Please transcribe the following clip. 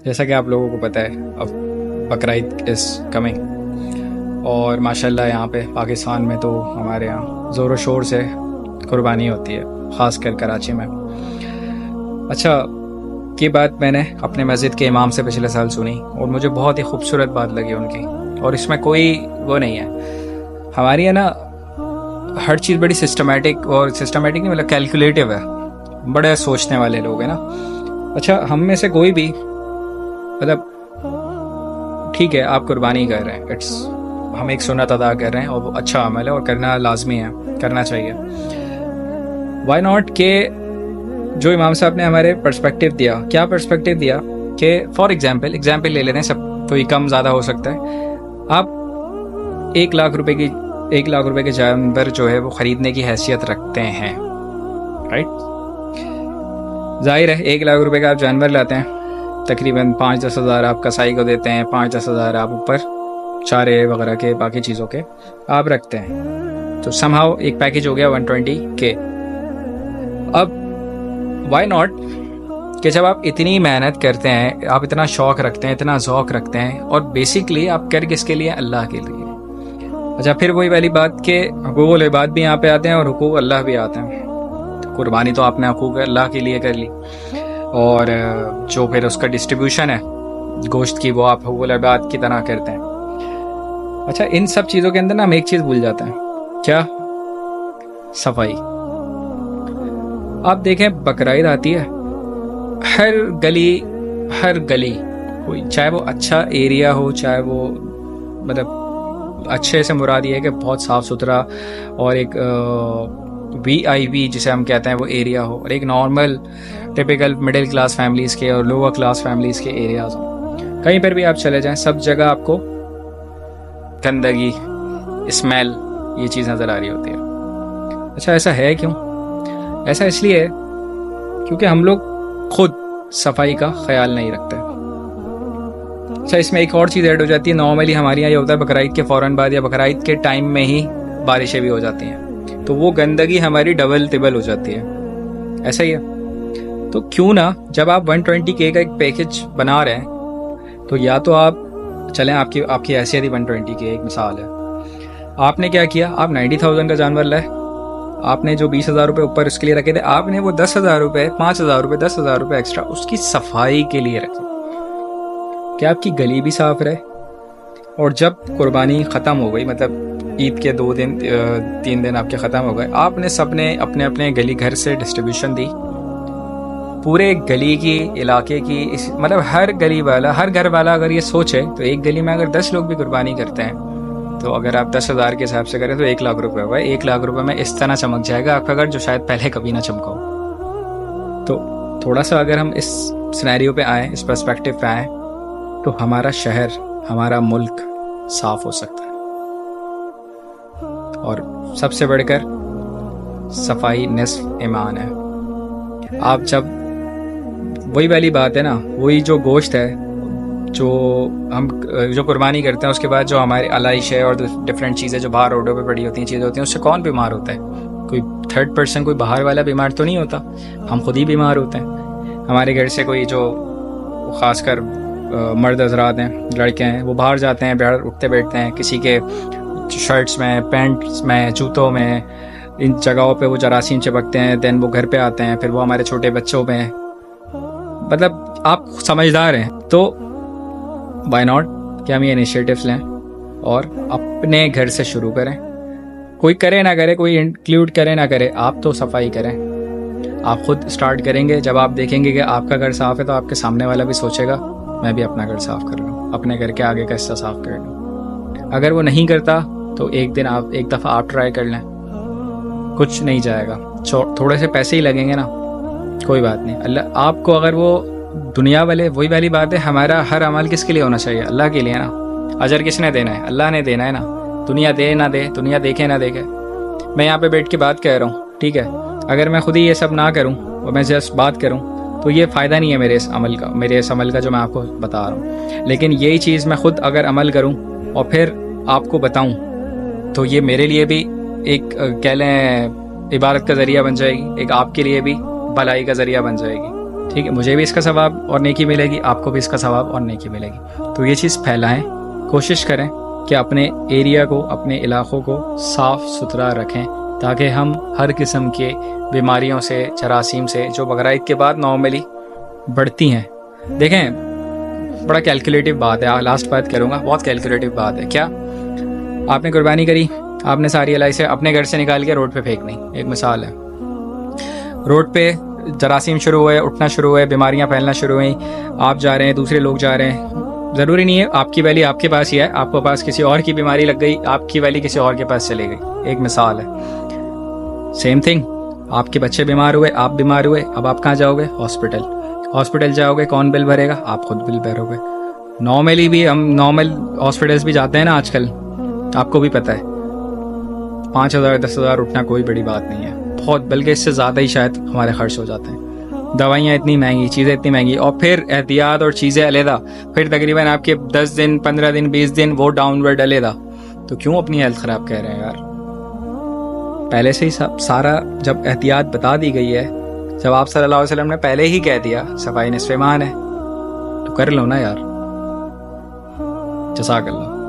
جیسا کہ آپ لوگوں کو پتہ ہے اب بقرعید از کمنگ، اور ماشاءاللہ یہاں پہ پاکستان میں تو ہمارے یہاں زور و شور سے قربانی ہوتی ہے، خاص کر کراچی میں۔ اچھا، یہ بات میں نے اپنے مسجد کے امام سے پچھلے سال سنی اور مجھے بہت ہی خوبصورت بات لگی ان کی، اور اس میں کوئی وہ نہیں ہے ہماری ہے نا، ہر چیز بڑی سسٹمیٹک، اور سسٹمیٹک نہیں مطلب کیلکولیٹو ہے، بڑے سوچنے والے لوگ ہیں نا۔ اچھا، ہم میں سے کوئی بھی مطلب ٹھیک ہے آپ قربانی کر رہے ہیں، ہم ایک سنت ادا کر رہے ہیں اور وہ اچھا عمل ہے اور کرنا لازمی ہے، کرنا چاہیے۔ وائی ناٹ کہ جو امام صاحب نے ہمارے پرسپیکٹیو دیا، کیا پرسپیکٹیو دیا کہ فار ایگزامپل لے لیتے ہیں، سب کوئی کم زیادہ ہو سکتا ہے، آپ 1,00,000 روپے کے جانور جو ہے وہ خریدنے کی حیثیت رکھتے ہیں، رائٹ؟ ظاہر ہے 1,00,000 روپے کا آپ جانور لاتے ہیں، تقریباً 5-10 ہزار آپ کسائی کو دیتے ہیں، 5-10 ہزار آپ اوپر چارے وغیرہ کے باقی چیزوں کے آپ رکھتے ہیں، تو سم ہاؤ ایک پیکج ہو گیا 120K۔ اب وائی ناٹ کہ جب آپ اتنی محنت کرتے ہیں، آپ اتنا شوق رکھتے ہیں، اتنا ذوق رکھتے ہیں، اور بیسکلی آپ کر کس کے لیے؟ اللہ کے لیے۔ اچھا، پھر وہی والی بات کہ حقوق العباد بھی یہاں پہ آتے ہیں اور حقوق اللہ بھی آتے ہیں۔ قربانی تو آپ نے حقوق اللہ کے لیے کر لی، اور جو پھر اس کا ڈسٹریبیوشن ہے گوشت کی، وہ آپ حقوق العباد کی طرح کرتے ہیں۔ اچھا، ان سب چیزوں کے اندر نا ہم ایک چیز بھول جاتے ہیں، کیا؟ صفائی۔ آپ دیکھیں بقرعید آتی ہے، ہر گلی کوئی، چاہے وہ اچھا ایریا ہو، چاہے وہ مطلب اچھے سے مراد یہ ہے کہ بہت صاف ستھرا اور ایک VIP جسے ہم کہتے ہیں وہ ایریا ہو، اور ایک normal typical middle class families کے اور لوور کلاس فیملیز کے ایریاز ہوں، کہیں پر بھی آپ چلے جائیں سب جگہ آپ کو گندگی، اسمیل، یہ چیز نظر آ رہی ہوتی ہے۔ اچھا، ایسا ہے کیوں؟ ایسا اس لیے ہے کیونکہ ہم لوگ خود صفائی کا خیال نہیں رکھتے۔ اچھا، اس میں ایک اور چیز ایڈ ہو جاتی ہے، نارملی ہمارے یہاں یہ ہوتا ہے بقرعید کے فوراً بعد یا بقرعید کے ٹائم میں ہی بارشیں بھی ہو جاتی ہیں، تو وہ گندگی ہماری ڈبل ٹبل ہو جاتی ہے، ایسا ہی ہے۔ تو کیوں نہ جب آپ 120K کا ایک پیکج بنا رہے ہیں، تو یا تو آپ چلیں، آپ کی حیثیت ہی 120K ایک مثال ہے، آپ نے کیا کیا؟ آپ 90,000 کا جانور لائے، آپ نے جو 20,000 روپے اوپر اس کے لیے رکھے تھے، آپ نے وہ 10,000 روپے، 5,000 روپے، 10,000 روپے ایکسٹرا اس کی صفائی کے لیے رکھے کہ آپ کی گلی بھی صاف رہے، اور جب قربانی ختم ہو گئی، مطلب عید کے 2-3 دن آپ کے ختم ہو گئے، آپ نے سب نے اپنے اپنے گلی گھر سے ڈسٹریبیوشن دی، پورے گلی کی، علاقے کی، مطلب ہر گلی والا، ہر گھر والا اگر یہ سوچے تو ایک گلی میں اگر 10 لوگ بھی قربانی کرتے ہیں، تو اگر آپ 10,000 کے حساب سے کریں تو 1,00,000 روپے ہوگا۔ 1,00,000 روپے میں اس طرح چمک جائے گا آپ کا گھر جو شاید پہلے کبھی نہ چمکا ہو۔ تو تھوڑا سا اگر ہم اس سینیریو پہ آئیں، اس پرسپیکٹیو پہ آئیں، تو ہمارا شہر، ہمارا ملک صاف ہو سکتا ہے، اور سب سے بڑھ کر صفائی نصف ایمان ہے۔ آپ جب وہی والی بات ہے نا، وہی جو گوشت ہے جو ہم جو قربانی کرتے ہیں، اس کے بعد جو ہماری علائش ہے اور ڈفرینٹ چیزیں جو باہر روڈوں پہ پڑی ہوتی ہیں، چیزیں ہوتی ہیں، اس سے کون بیمار ہوتا ہے؟ کوئی تھرڈ پرسن، کوئی باہر والا بیمار تو نہیں ہوتا، ہم خود ہی بیمار ہوتے ہیں۔ ہمارے گھر سے کوئی جو خاص کر مرد حضرات ہیں، لڑکے ہیں، وہ باہر جاتے ہیں، باہر اٹھتے بیٹھتے ہیں، کسی کے شرٹس میں، پینٹس میں، جوتوں میں، ان جگہوں پہ وہ جراثیم چپکتے ہیں، دین وہ گھر پہ آتے ہیں، پھر وہ ہمارے چھوٹے بچوں پہ ہیں۔ مطلب آپ سمجھدار ہیں، تو وائی ناٹ کہ ہم یہ انیشیٹیوز لیں اور اپنے گھر سے شروع کریں، کوئی کرے نہ کرے، کوئی انکلیوڈ کرے نہ کرے، آپ تو صفائی کریں۔ آپ خود اسٹارٹ کریں گے، جب آپ دیکھیں گے کہ آپ کا گھر صاف ہے تو آپ کے سامنے والا بھی سوچے گا میں بھی اپنا گھر صاف کر لوں، اپنے گھر کے آگے کا حصہ صاف کر لوں۔ اگر وہ نہیں کرتا تو ایک دفعہ آپ ٹرائی کر لیں، کچھ نہیں جائے گا، تھوڑے سے پیسے ہی لگیں گے نا، کوئی بات نہیں۔ اللہ آپ کو، اگر وہ دنیا والے، وہی والی بات ہے، ہمارا ہر عمل کس کے لیے ہونا چاہیے؟ اللہ کے لیے نا۔ اجر کس نے دینا ہے؟ اللہ نے دینا ہے نا، دنیا دے نہ دے، دنیا دیکھے نہ دیکھے۔ میں یہاں پہ بیٹھ کے بات کہہ رہا ہوں، ٹھیک ہے، اگر میں خود ہی یہ سب نہ کروں اور میں جسٹ بات کروں تو یہ فائدہ نہیں ہے میرے اس عمل کا جو میں آپ کو بتا رہا ہوں۔ لیکن یہی چیز میں خود اگر عمل کروں اور پھر آپ کو بتاؤں تو یہ میرے لیے بھی ایک کہہ لیں عبادت کا ذریعہ بن جائے گی، ایک آپ کے لیے بھی بھلائی کا ذریعہ بن جائے گی۔ ٹھیک ہے, مجھے بھی اس کا ثواب اور نیکی ملے گی, آپ کو بھی اس کا ثواب اور نیکی ملے گی. تو یہ چیز پھیلائیں, کوشش کریں کہ اپنے ایریا کو, اپنے علاقوں کو صاف ستھرا رکھیں, تاکہ ہم ہر قسم کے بیماریوں سے, جراثیم سے, جو بقرعید کے بعد نارملی بڑھتی ہیں. دیکھیں بڑا کیلکولیٹو بات ہے, لاسٹ بات کروں گا, بہت کیلکولیٹو بات ہے. کیا آپ نے قربانی کری, آپ نے ساری الائی سے اپنے گھر سے نکال کے روڈ پہ پھینکنی, ایک مثال ہے. روڈ پہ جراثیم شروع ہوئے, اٹھنا شروع ہوئے, بیماریاں پھیلنا شروع ہوئیں, آپ جا رہے ہیں, دوسرے لوگ جا رہے ہیں, ضروری نہیں ہے آپ کی ویلی آپ کے پاس ہی ہے, آپ کے پاس کسی اور کی بیماری لگ گئی, آپ کی ویلی کسی اور کے پاس چلی گئی, ایک مثال ہے. سیم تھنگ, آپ کے بچے بیمار ہوئے, آپ بیمار ہوئے, اب آپ کہاں جاؤ گے؟ ہاسپٹل. ہاسپٹل جاؤ گے, کون بل بھرے گا؟ آپ خود بل بھرو گے. نارملی بھی ہم نارمل ہاسپٹلس بھی جاتے ہیں نا آج کل, آپ کو بھی پتہ ہے 5,000 10,000 اٹھنا کوئی بڑی بات نہیں ہے, بہت, بلکہ اس سے زیادہ ہی شاید ہمارے خرچ ہو جاتے ہیں. دوائیاں اتنی مہنگی, چیزیں اتنی مہنگی, اور پھر احتیاط اور چیزیں علیحدہ, پھر تقریباً آپ کے 10 دن 15 دن 20 دن وہ ڈاؤن ورڈ علیحدہ. تو کیوں اپنی ہیلتھ خراب کہہ رہے ہیں یار؟ پہلے سے ہی سارا جب احتیاط بتا دی گئی ہے, جب آپ صلی اللہ علیہ وسلم نے پہلے ہی کہہ دیا صفائی نصف ایمان ہے, تو کر لو نا یار. جزاک اللہ.